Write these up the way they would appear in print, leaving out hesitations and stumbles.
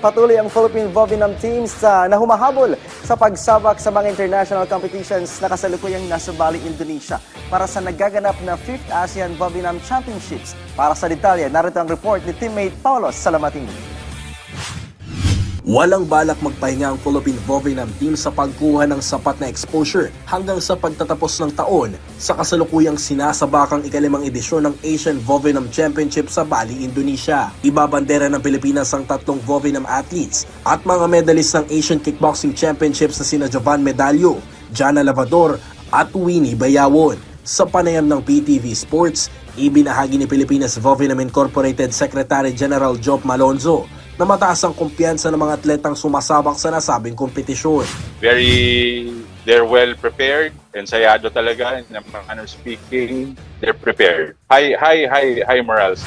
patuloy ang Philippine Vovinam teams na humahabol sa pagsabak sa mga international competitions na kasalukuyang nasa Bali, Indonesia para sa nagaganap na 5th ASEAN Vovinam Championships. Para sa detalye, narito ang report ni teammate Paulo Salamatin. Walang balak magpahinga ang Philippine Vovinam team sa pagkuha ng sapat na exposure hanggang sa pagtatapos ng taon sa kasalukuyang sinasabakang ikalimang edisyon ng Asian Vovinam Championship sa Bali, Indonesia. Ibabandera ng Pilipinas ang tatlong Vovinam athletes at mga medalist ng Asian Kickboxing Championships na sina Jovan Medallo, Jana Lavador at Winnie Bayawon. Sa panayam ng PTV Sports, ibinahagi ni Pilipinas Vovinam Incorporated Secretary General Job Malonzo na mataas ang kumpiyansa ng mga atletang sumasabak sa nasabing kompetisyon. They're well prepared, ensayado talaga, in a manner speaking, they're prepared. High morals.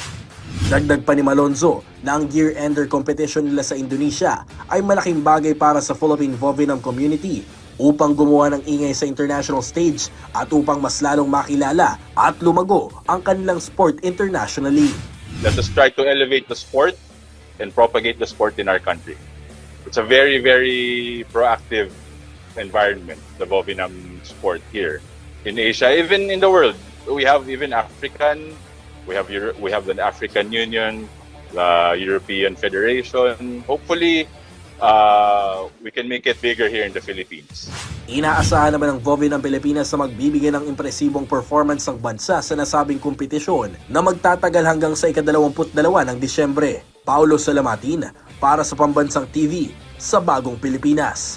Dagdag pa ni Malonzo na ang year-ender competition nila sa Indonesia ay malaking bagay para sa Philippine Vovinam community upang gumawa ng ingay sa international stage at upang mas lalong makilala at lumago ang kanilang sport internationally. Let us try to elevate the sport and propagate the sport in our country. It's a very proactive environment, the Vovinam sport here in Asia, even in the world. We have even African, we have the African Union, the European Federation. Hopefully, we can make it bigger here in the Philippines. Inaasahan naman ng Vovinam Pilipinas na magbibigay ng impresibong performance ng bansa sa nasabing kompetisyon na magtatagal hanggang sa ika-22 ng Disyembre. Paulo Salamatin para sa Pambansang TV sa Bagong Pilipinas.